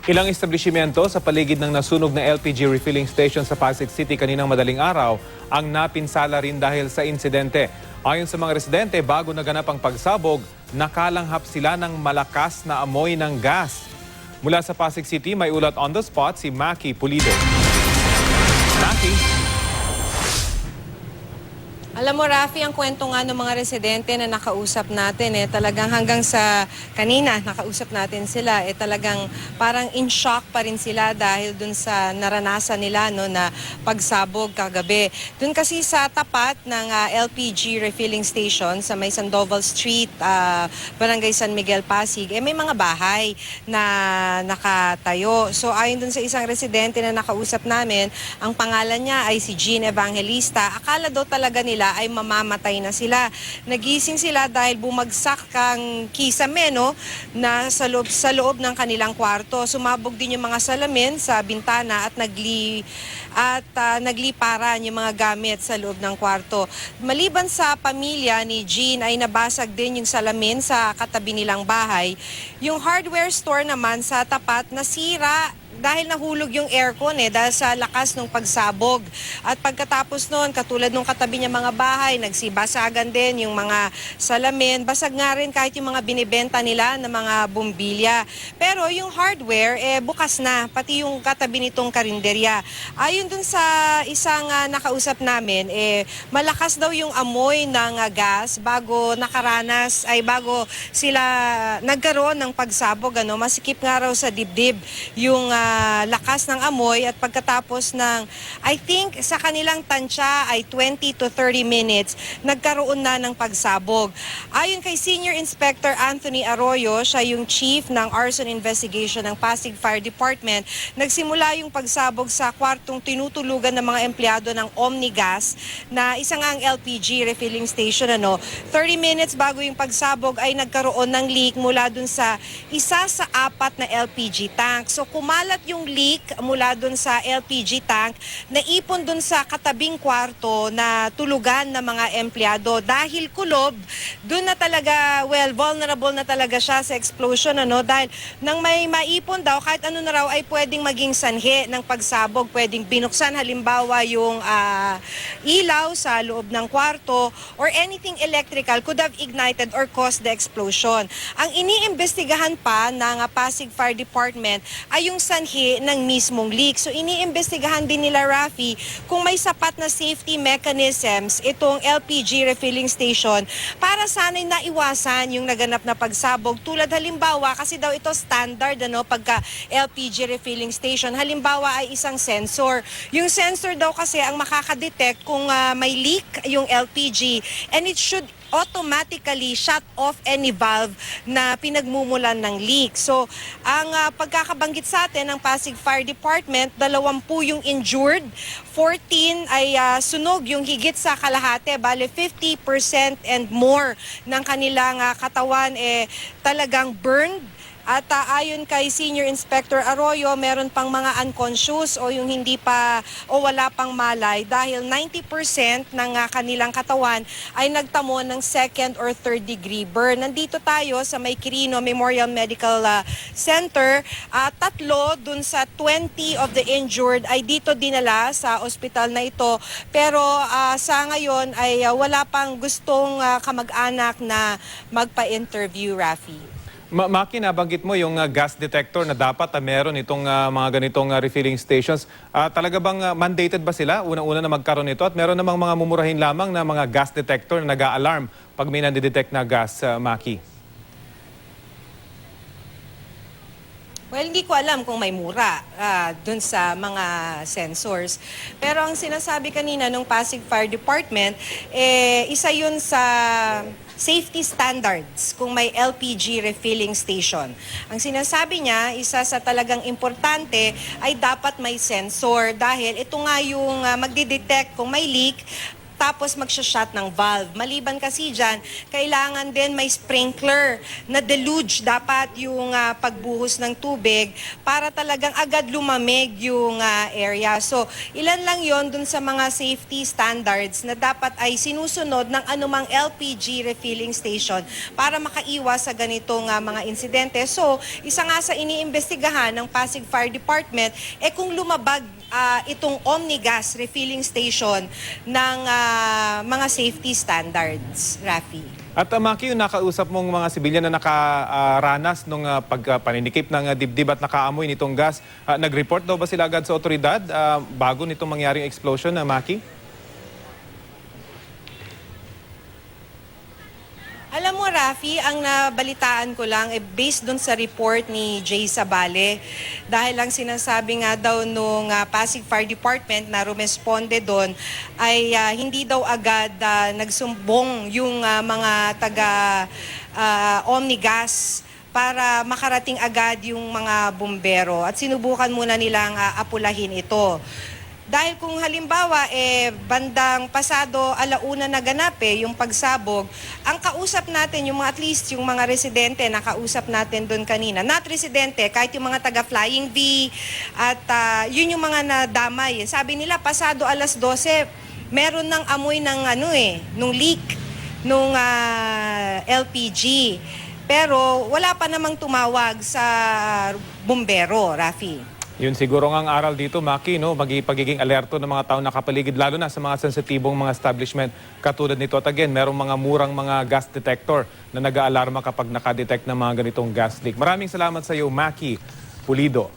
Ilang establishmento sa paligid ng nasunog na LPG refilling station sa Pasig City kaninang madaling araw ang napinsala rin dahil sa insidente. Ayon sa mga residente, bago naganap ang pagsabog, nakalanghap sila ng malakas na amoy ng gas. Mula sa Pasig City, may ulat on the spot si Maki Pulido. Maki? Alam mo, Rafi, ang kwento nga ng mga residente na nakausap natin, talagang hanggang sa kanina, nakausap natin sila, talagang parang in shock pa rin sila dahil dun sa naranasan nila no, na pagsabog kagabi. Dun kasi sa tapat ng LPG refilling station sa may Sandoval Street, Barangay San Miguel, Pasig, may mga bahay na nakatayo. So ayon dun sa isang residente na nakausap namin, ang pangalan niya ay si Jean Evangelista. Akala daw talaga nila ay mamamatay na sila. Nagising sila dahil bumagsak kang kisame na sa loob ng kanilang kwarto. Sumabog din yung mga salamin sa bintana at nagliparan yung mga gamit sa loob ng kwarto. Maliban sa pamilya ni Jean ay nabasag din yung salamin sa katabi nilang bahay. Yung hardware store naman sa tapat nasira dahil nahulog yung aircon dahil sa lakas ng pagsabog. At pagkatapos noon, katulad nung katabi niya mga bahay, nagsibasagan din yung mga salamin. Basag nga rin kahit yung mga binibenta nila na mga bumbilya. Pero yung hardware, bukas na, pati yung katabi nitong karinderya. Ayon dun sa isang nakausap namin, malakas daw yung amoy ng gas bago bago sila nagkaroon ng pagsabog. Masikip nga raw sa dibdib yung lakas ng amoy at pagkatapos ng, I think, sa kanilang tansya ay 20 to 30 minutes, nagkaroon na ng pagsabog. Ayon kay Senior Inspector Anthony Arroyo, siya yung Chief ng Arson Investigation ng Pasig Fire Department, nagsimula yung pagsabog sa kwartong tinutulugan ng mga empleyado ng Omnigas na isa nga ang LPG refilling station. 30 minutes bago yung pagsabog ay nagkaroon ng leak mula dun sa isa sa 4 na LPG tank. So kumalat yung leak mula dun sa LPG tank, naipon dun sa katabing kwarto na tulugan ng mga empleyado. Dahil kulob, dun na talaga, vulnerable na talaga siya sa explosion. Dahil nang may maipon daw, kahit ano na raw ay pwedeng maging sanhi ng pagsabog. Pwedeng binuksan halimbawa yung ilaw sa loob ng kwarto or anything electrical could have ignited or caused the explosion. Ang iniimbestigahan pa ng Pasig Fire Department ay yung sanhi ng mismong leak. So iniimbestigahan din nila, Rafi, kung may sapat na safety mechanisms itong LPG refilling station para sana'y naiwasan yung naganap na pagsabog. Tulad halimbawa, kasi daw ito standard pagka LPG refilling station, halimbawa ay isang sensor. Yung sensor daw kasi ang makakadetect kung may leak yung LPG, and it should automatically shut off any valve na pinagmumulan ng leak. So, ang pagkakabanggit sa atin ng Pasig Fire Department, 20 yung injured, 14 ay sunog yung higit sa kalahati, bale 50% and more ng kanilang katawan talagang burned. At ayon kay Senior Inspector Arroyo, meron pang mga unconscious o yung hindi pa o wala pang malay dahil 90% ng kanilang katawan ay nagtamo ng second or third degree burn. Nandito tayo sa May Quirino Memorial Medical Center. 3 dun sa 20 of the injured ay dito dinala sa ospital na ito. Pero sa ngayon ay wala pang gustong kamag-anak na magpa-interview, Rafi. Maki, nabanggit mo yung gas detector na dapat meron itong mga ganitong refilling stations. Talaga bang mandated ba sila unang-una na magkaroon nito? At meron namang mga mumurahin lamang na mga gas detector na nag-a-alarm pag may nandidetect na gas, Maki? Well, hindi ko alam kung may mura dun sa mga sensors. Pero ang sinasabi kanina ng Pasig Fire Department, isa yun sa safety standards kung may LPG refilling station. Ang sinasabi niya, isa sa talagang importante ay dapat may sensor dahil ito nga yung magdidetect kung may leak. tapos magsha-shut ng valve. Maliban kasi dyan, kailangan din may sprinkler na deluge dapat yung pagbuhos ng tubig para talagang agad lumamig yung area. So, ilan lang yon dun sa mga safety standards na dapat ay sinusunod ng anumang LPG refilling station para makaiwas sa ganitong mga insidente. So, isa nga sa iniimbestigahan ng Pasig Fire Department, kung lumabag itong Omnigas refilling station ng mga safety standards, Rafi. At Maki, yung nakausap mong mga sibilyan na nakaranas nung pagpaninikip ng dibdib at nakaamoy nitong gas, nag-report daw ba sila agad sa otoridad bago nitong mangyaring explosion, Maki? Alam mo, Rafi, ang nabalitaan ko lang based dun sa report ni Jay Sabale. Dahil lang sinasabi nga daw nung Pasig Fire Department na rumesponde doon ay hindi daw agad nagsumbong yung mga taga Omnigas para makarating agad yung mga bumbero at sinubukan muna nilang apulahin ito. Dahil kung halimbawa, bandang pasado alauna na ganap yung pagsabog, ang kausap natin, yung mga, at least yung mga residente na kausap natin doon kanina, not residente, kahit yung mga taga-Flying V, at yun yung mga nadamay. Sabi nila, pasado alas 12, meron ng amoy ng nung leak, nung LPG. Pero wala pa namang tumawag sa bumbero, Rafi. Yun siguro nga ang aral dito, Maki, no? Pagiging alerto ng mga tao nakapaligid, lalo na sa mga sensitibong mga establishment katulad nito. At again, merong mga murang mga gas detector na nag-aalarma kapag nakadetect ng mga ganitong gas leak. Maraming salamat sa iyo, Maki Pulido.